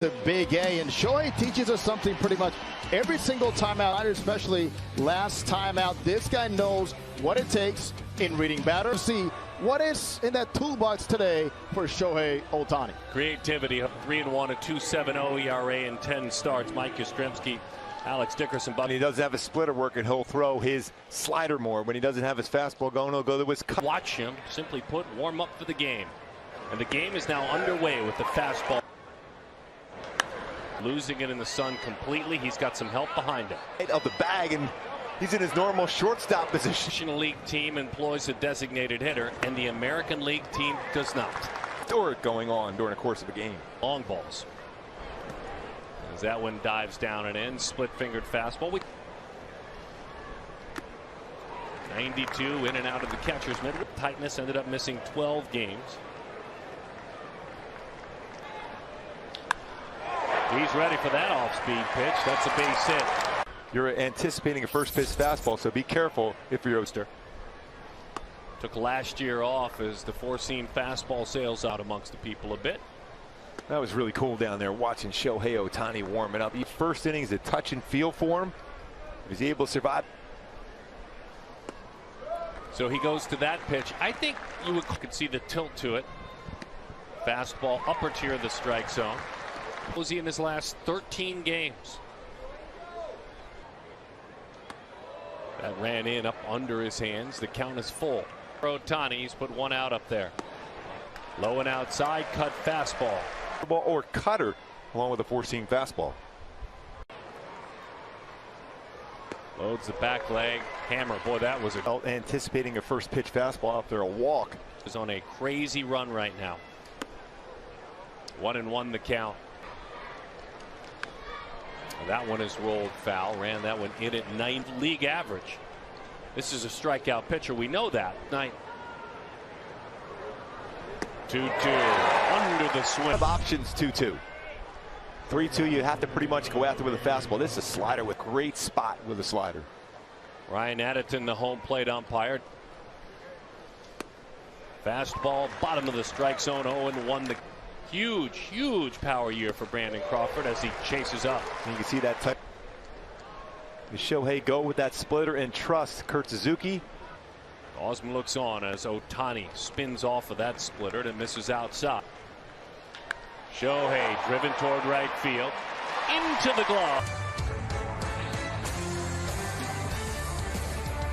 The big A, and Shohei teaches us something pretty much every single time out, especially last time out. This guy knows what it takes in reading batters. See what is in that toolbox today for Shohei Ohtani. Creativity, 3-1, a 2.70 ERA in 10 starts. Mike Yastrzemski, Alex Dickerson. When he doesn't have his splitter working, he'll throw his slider more. When he doesn't have his fastball going, he'll go to his cut. Watch him, simply put, warm up for the game. And the game is now underway with the fastball. Losing it in the sun completely. He's got some help behind him. Of the bag, and he's in his normal shortstop position. National League team employs a designated hitter, and the American League team does not. Or going on during the course of a game. Long balls. As that one dives down and in, split-fingered fastball. 92 in and out of the catcher's mitt. Tightness, ended up missing 12 games. He's ready for that off-speed pitch. That's a base hit. You're anticipating a first pitch fastball, so be careful if you're Oster. Took last year off as the four-seam fastball sails out amongst the people a bit. That was really cool down there watching Shohei Ohtani warming up. The first inning is a touch and feel for him. He's able to survive. So he goes to that pitch. I think you could see the tilt to it. Fastball upper tier of the strike zone. Was he in his last 13 games? That ran in up under his hands. The count is full. Ohtani, he's put one out up there. Low and outside, cut fastball. Or cutter along with a four-seam fastball. Loads the back leg. Hammer. Boy, that was anticipating a first pitch fastball out there, a walk. Is on a crazy run right now. 1-1 the count. That one is rolled foul. Ran that one in at 9th league average. This is a strikeout pitcher. We know that. 9. 2-2 under the swing. Options 2-2. 3-2. You have to pretty much go after with a fastball. This is a slider with great spot with a slider. Ryan Addington, the home plate umpire. Fastball, bottom of the strike zone. 0-1 the. Huge power year for Brandon Crawford as he chases up. And you can see that type. Shohei go with that splitter and trust Kurt Suzuki. Osman looks on as Ohtani spins off of that splitter and misses outside. Shohei driven toward right field. Into the glove.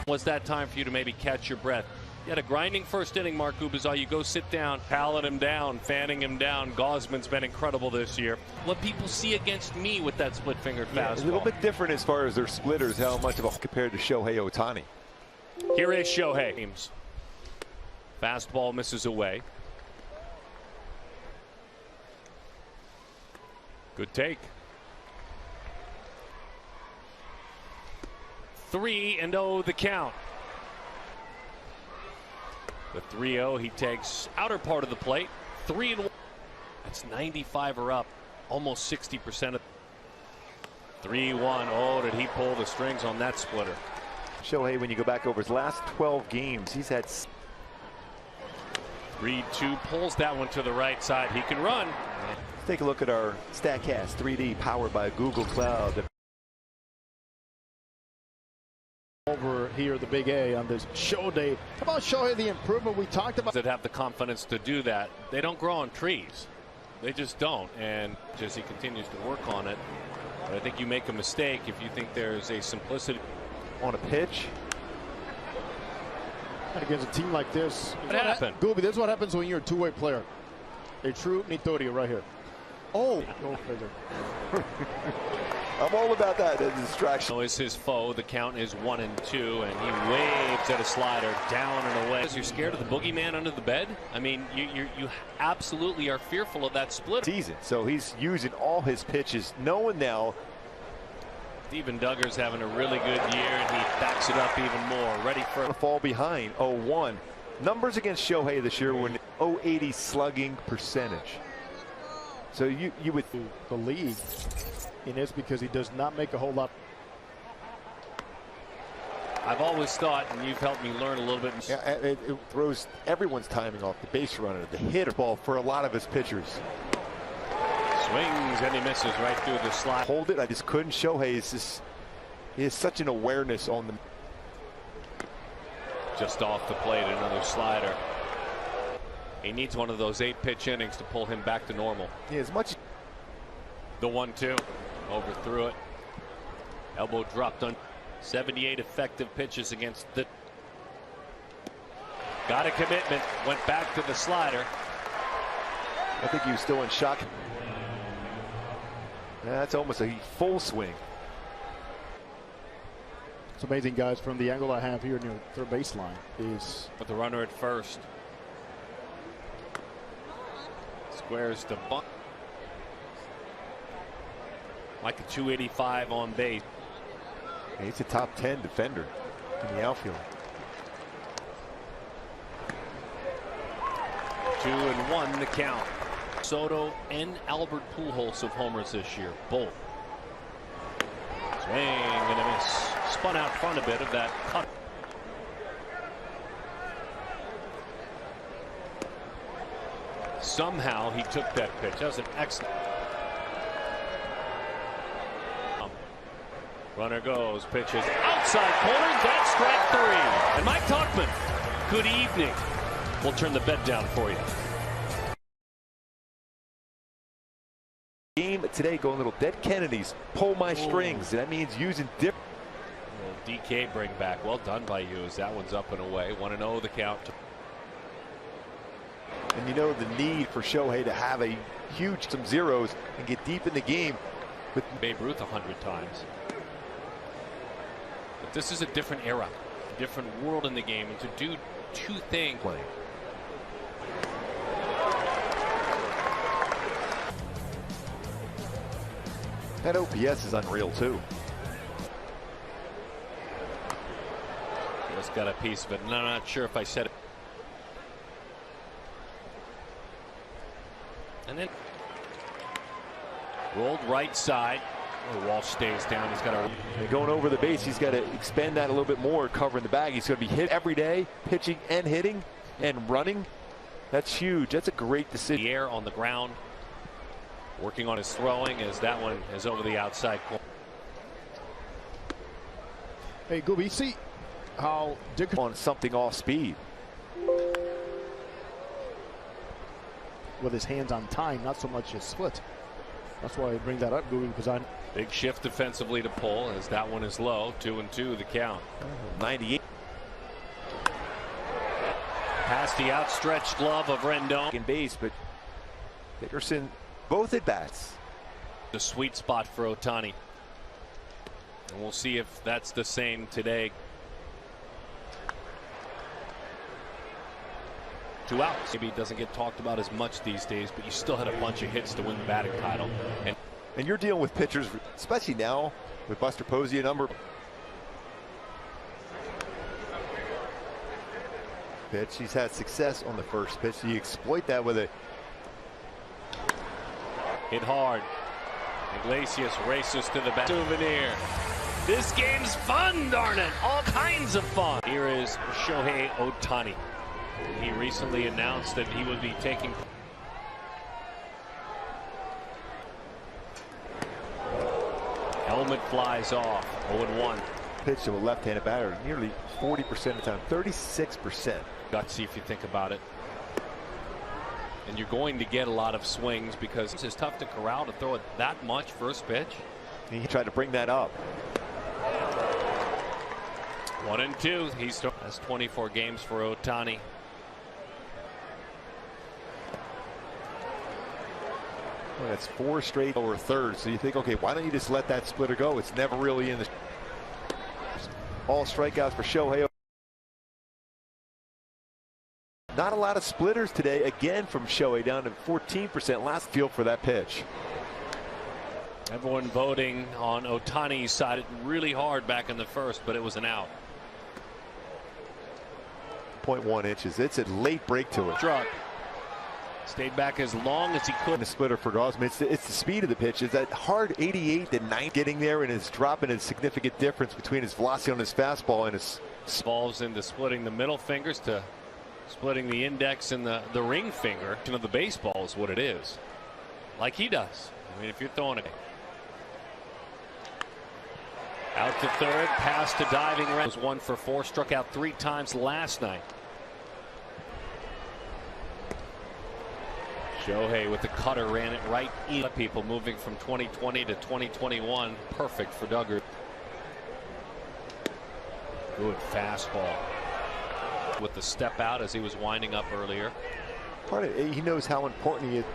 Was that time for you to maybe catch your breath? You had a grinding first inning, Mark Gubicza. You go sit down, pallet him down, fanning him down. Gosman's been incredible this year. What people see against me with that split-fingered fastball. A little bit different as far as their splitters, how much of a compared to Shohei Ohtani. Here is Shohei. Fastball misses away. Good take. 3-0 the count. The 3-0, he takes outer part of the plate. 3-1. That's 95 or up. Almost 60% of 3-1. Oh, did he pull the strings on that splitter? Shohei, when you go back over his last 12 games, he's had 3-2, pulls that one to the right side. He can run. Let's take a look at our StatCast 3D powered by Google Cloud. Over here, the big A on this show day. How about Shohei, the improvement we talked about? That have the confidence to do that. They don't grow on trees. They just don't. And as he continues to work on it, but I think you make a mistake if you think there's a simplicity on a pitch. And against a team like this, what happened? Gooby, this is what happens when you're a two-way player. A true Nitorio right here. Oh, go figure. I'm all about that as a distraction. So is his foe. The count is 1-2, and he waves at a slider down and away. You're scared of the boogeyman under the bed? I mean, you absolutely are fearful of that split. Season. So he's using all his pitches, knowing now. Steven Duggar's having a really good year, and he backs it up even more. Ready for a fall behind. 0-1. Numbers against Shohei this year were 0.80 slugging percentage. So you would the league in this because he does not make a whole lot. I've always thought, and you've helped me learn a little bit. Yeah, it throws everyone's timing off. The base runner, the hitter ball for a lot of his pitchers. Swings and he misses right through the slide. Hold it. I just couldn't. Shohei is just, he has such an awareness on the. Just off the plate, another slider. He needs one of those 8-pitch innings to pull him back to normal. Yeah, as much. The 1-2, overthrew it. Elbow dropped on 78 effective pitches against the. Got a commitment, went back to the slider. I think he was still in shock. That's almost a full swing. It's amazing, guys, from the angle I have here near third baseline is with the runner at first. Squares the bunt. Like a 285 on base. He's a top 10 defender in the outfield. 2-1 the count. Soto and Albert Pujols of homers this year, both. Swing and a miss. Spun out front a bit of that cut. Somehow he took that pitch. That was an excellent. Runner goes, pitches outside corner. That's strike 3. And Mike Tauchman, good evening. We'll turn the bed down for you. Game today going a little Dead Kennedys, pull my strings, and that means using different. DK bring back. Well done by you as that one's up and away. 1-0 the count. And you know the need for Shohei to have a huge some zeros and get deep in the game with Babe Ruth 100 times. But this is a different era, a different world in the game, and to do two things. playing. That OPS is unreal too. Just got a piece of it, and I'm not sure if I said it. And then rolled right side. The wall stays down. He's got to. And going over the base, he's got to expand that a little bit more, covering the bag. He's going to be hit every day, pitching and hitting and running. That's huge. That's a great decision. The air on the ground. Working on his throwing as that one is over the outside corner. Hey, Gooby, see how Dick on something off speed. With his hands on time, not so much his split. That's why I bring that up, Gooby, because I. Big shift defensively to pull as that one is low. 2-2 the count. 98. Past the outstretched glove of Rendon. In base, but Dickerson both at bats. The sweet spot for Ohtani. And we'll see if that's the same today. 2 outs. Maybe it doesn't get talked about as much these days, but you still had a bunch of hits to win the batting title. And you're dealing with pitchers, especially now with Buster Posey, a number. Pitch. He's had success on the first pitch. You exploit that with a hit hard. Iglesias races to the bat. Souvenir. This game's fun, darn it. All kinds of fun. Here is Shohei Ohtani. He recently announced that he would be taking. Helmet flies off. 0-1. Pitch to a left-handed batter nearly 40% of the time, 36%. Gutsy if you think about it. And you're going to get a lot of swings because it's tough to corral to throw it that much first pitch. He tried to bring that up. 1-2. He's has 24 games for Ohtani. Well, that's 4 straight lower thirds. So you think, okay, why don't you just let that splitter go? It's never really in the. All strikeouts for Shohei. Not a lot of splitters today. Again from Shohei, down to 14% last field for that pitch. Everyone voting on Ohtani's side really hard back in the first, but it was an out. 0.1 inches. It's a late break to it. Struck. Stayed back as long as he could. The splitter for Gosman. It's the speed of the pitch. It's that hard 88 to 90 getting there, and it's dropping a significant difference between his velocity on his fastball and his. Evolves into splitting the middle fingers to splitting the index and the ring finger. You know, the baseball is what it is. Like he does. I mean, if you're throwing it out to third, pass to diving right. Was 1 for 4, struck out 3 times last night. Shohei with the cutter ran it right in. People moving from 2020 to 2021. Perfect for Duggar. Good fastball with the step out as he was winding up earlier. Part of it, he knows how important he is.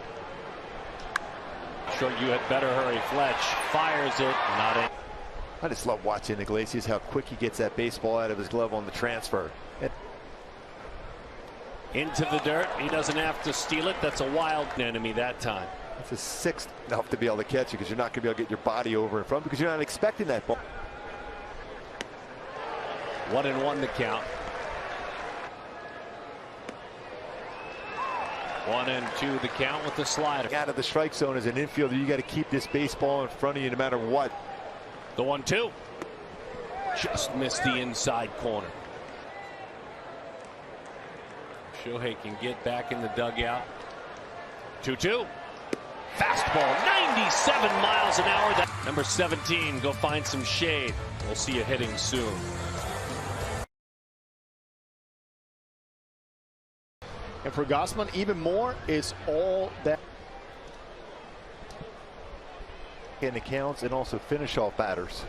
Sure, you had better hurry. Fletch fires it, not in. I just love watching Iglesias, how quick he gets that baseball out of his glove on the transfer. Into the dirt. He doesn't have to steal it. That's a wild enemy that time. It's a 6th enough to be able to catch you because you're not going to be able to get your body over in front because you're not expecting that ball. 1-1 the count. 1-2 the count with the slider. Out of the strike zone as an infielder, you got to keep this baseball in front of you no matter what. The 1-2. Just missed the inside corner. Shohei can get back in the dugout. 2-2. Fastball, 97 miles an hour. Number 17, go find some shade. We'll see you hitting soon. And for Gausman, even more is all that. In accounts and also finish off batters.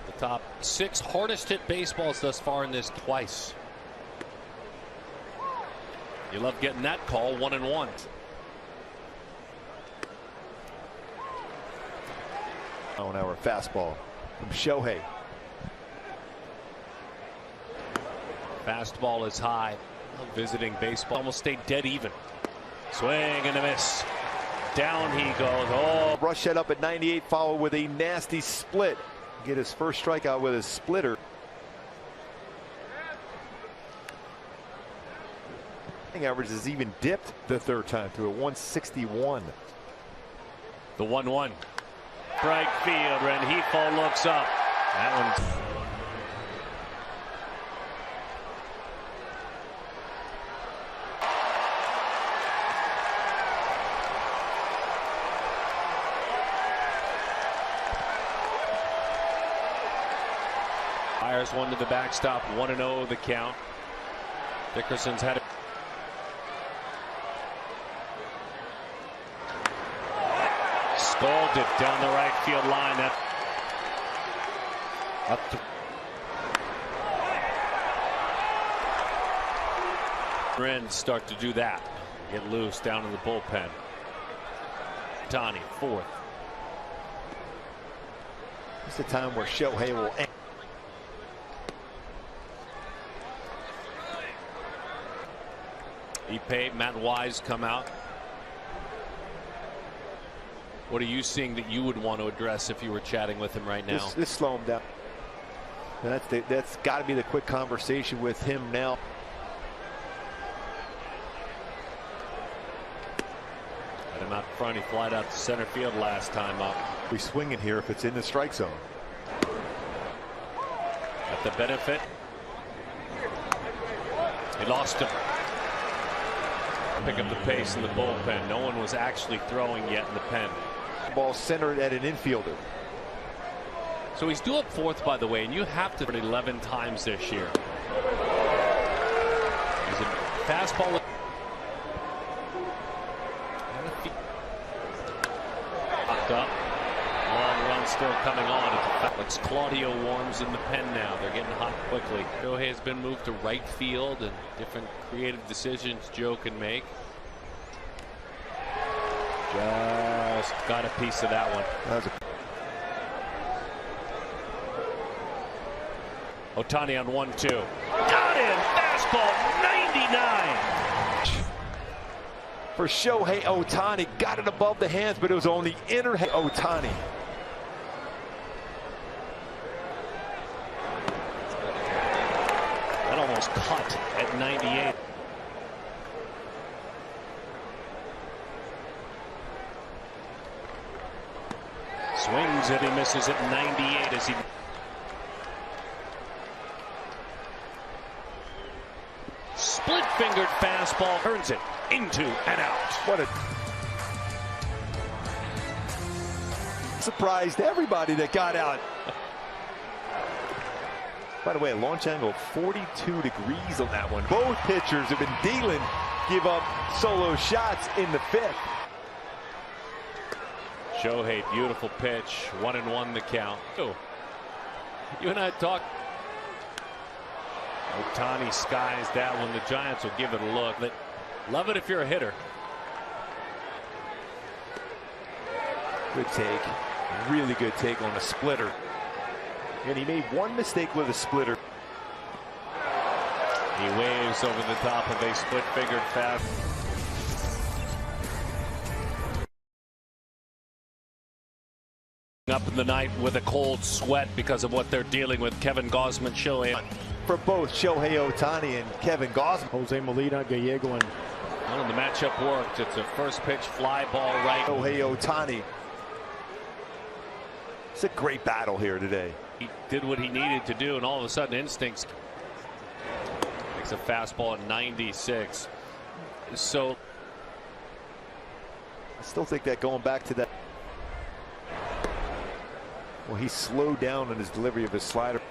The top 6 hardest hit baseballs thus far in this twice. You love getting that call. 1-1. Mile-an-hour fastball from Shohei. Fastball is high. Visiting baseball almost stayed dead even. Swing and a miss. Down he goes. Oh, rush set up at 98, followed with a nasty split. Get his first strikeout with a splitter. Average has even dipped the 3rd time to a 161. The 1-1. Right field. Rengifo looks up. That one's. Fires one to the backstop. 1-0 the count. Dickerson's had it. Scalded down the right field line. That up to Reds start to do that. Get loose down in the bullpen. Ohtani 4th. It's the time where Shohei will end. Ipe, Matt Wise come out. What are you seeing that you would want to address if you were chatting with him right now? Just slow him down. That's got to be the quick conversation with him now. Had him out front. He flied out to center field last time up. We swinging here if it's in the strike zone. At the benefit. He lost him. Pick up the pace in the bullpen. No one was actually throwing yet in the pen. Ball centered at an infielder. So he's due up 4th, by the way, and you have to 11 times this year. He's a fastball. Popped up. Long run still coming on. It's Claudio warms in the pen now. They're getting hot quickly. Shohei has been moved to right field, and different creative decisions Joe can make. Just got a piece of that one. Ohtani on 1-2. Got him! Fastball 99! For Shohei Ohtani, got it above the hands, but it was on the inner head. Ohtani. That almost cut at 98. Swings it, he misses at 98 as he. Split finger fingered fastball turns it into and out. What a surprised everybody that got out. By the way, a launch angle of 42 degrees on that one. Both pitchers have been dealing, give up solo shots in the fifth. Shohei, beautiful pitch. 1-1 the count. Oh, you and I talked. Ohtani skies that one. The Giants will give it a look. Love it if you're a hitter. Good take. Really good take on a splitter. And he made one mistake with a splitter. He waves over the top of a split-fingered fast. Up in the night with a cold sweat because of what they're dealing with. Kevin Gausman, Shohei. For both Shohei Ohtani and Kevin Gausman. Jose Molina, Gallego, and Well, the matchup worked. It's a first pitch fly ball right. Shohei Ohtani. It's a great battle here today. He did what he needed to do, and all of a sudden instincts. Makes a fastball at 96. So I still think that going back to that. Well, he slowed down in his delivery of his slider.